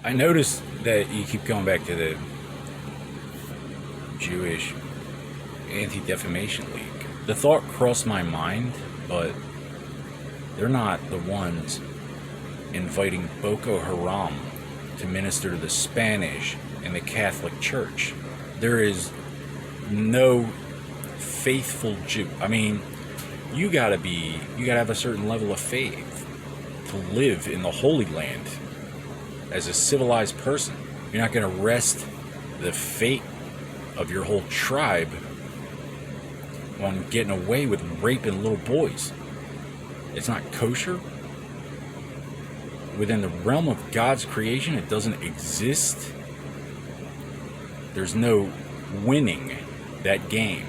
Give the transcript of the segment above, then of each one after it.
I noticed that you keep going back to the Jewish Anti-Defamation League. The thought crossed my mind, but they're not the ones inviting Boko Haram to minister to the Spanish in the Catholic Church. There is no faithful Jew. I mean, you gotta have a certain level of faith to live in the Holy Land as a civilized person. You're not gonna rest the fate of your whole tribe on getting away with raping little boys. It's not kosher. Within the realm of God's creation, it doesn't exist. There's no winning that game.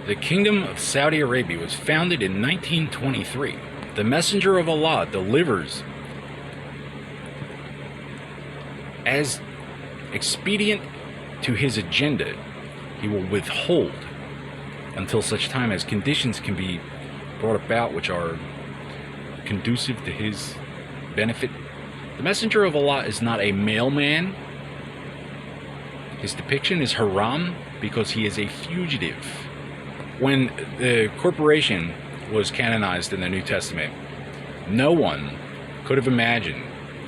The Kingdom of Saudi Arabia was founded in 1923. The Messenger of Allah delivers as expedient to his agenda. He will withhold until such time as conditions can be brought about which are conducive to his benefit. The Messenger of Allah is not a mailman. His depiction is haram because he is a fugitive. When the corporation was canonized in the New Testament, no one could have imagined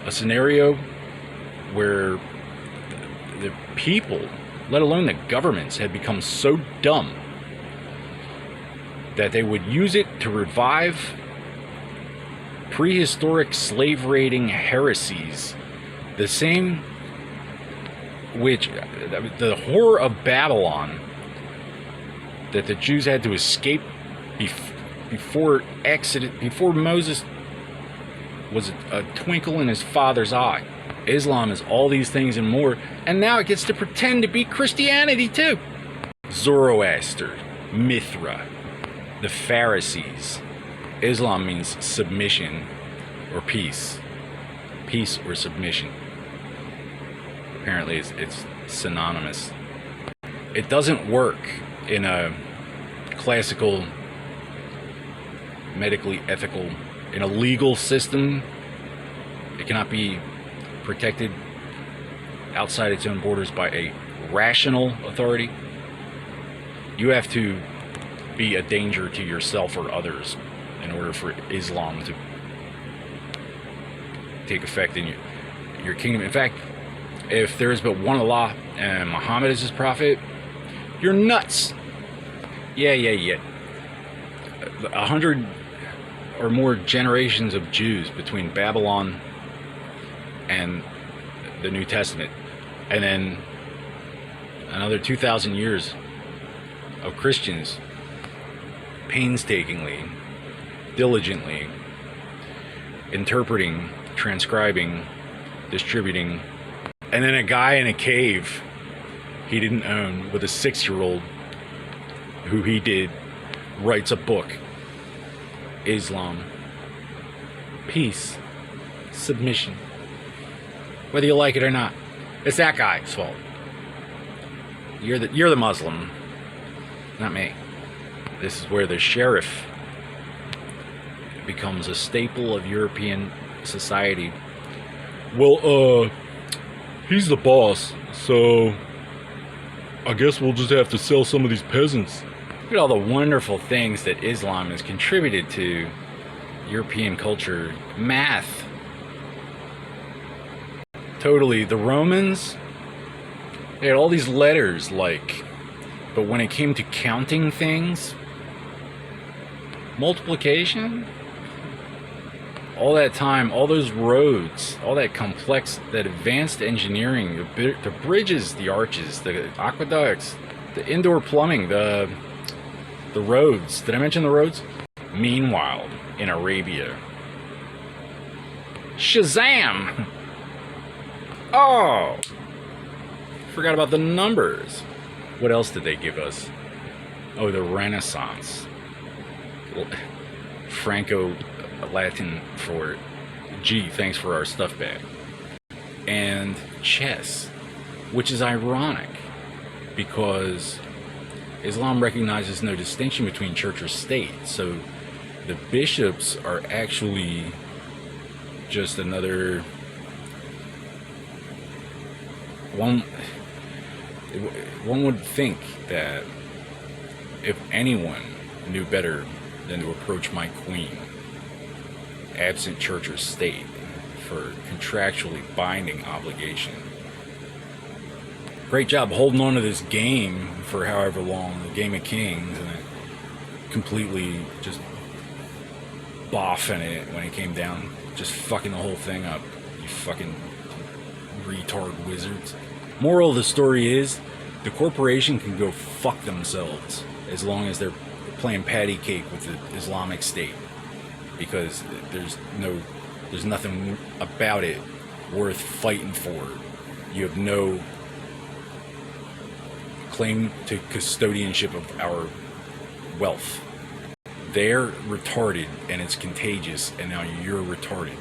a scenario where the people, let alone the governments, had become so dumb that they would use it to revive prehistoric slave raiding heresies, the same which the horror of Babylon that the Jews had to escape before Moses was a twinkle in his father's eye. Islam is all these things and more, and now it gets to pretend to be Christianity too. Zoroaster, Mithra, the Pharisees. Islam means submission or peace. Peace or submission. Apparently it's synonymous. It doesn't work in a classical, medically ethical, in a legal system. It cannot be protected outside its own borders by a rational authority. You have to be a danger to yourself or others in order for Islam to take effect in your kingdom. In fact, if there is but one Allah and Muhammad is his prophet, you're nuts. Yeah. 100 or more generations of Jews between Babylon and the New Testament, and then another 2,000 years of Christians painstakingly, diligently interpreting, transcribing, distributing, and then a guy in a cave he didn't own with a 6-year-old who he did writes a book. Islam, peace, submission. Whether you like it or not, it's that guy's fault. You're the Muslim, not me. This is where the sheriff becomes a staple of European society. Well, he's the boss, so I guess we'll just have to sell some of these peasants. Look at all the wonderful things that Islam has contributed to European culture. Math. Totally. The Romans, they had all these letters, but when it came to counting things, multiplication, all that time, all those roads, all that complex, that advanced engineering, the bridges, the arches, the aqueducts, the indoor plumbing, the roads. Did I mention the roads? Meanwhile, in Arabia, Shazam! Oh! Forgot about the numbers. What else did they give us? Oh, the Renaissance. Franco-Latin for, gee, thanks for our stuff back. And chess, which is ironic because Islam recognizes no distinction between church or state. So the bishops are actually just another one one would think that if anyone knew better than to approach my queen, absent church or state, for contractually binding obligation. Great job holding on to this game for however long, the game of kings, and it completely just boffing it when it came down, just fucking the whole thing up, you fucking retard wizards. Moral of the story is, the corporation can go fuck themselves as long as they're playing patty cake with the Islamic State, because there's nothing about it worth fighting for. You have no claim to custodianship of our wealth. They're retarded and it's contagious, and now you're retarded.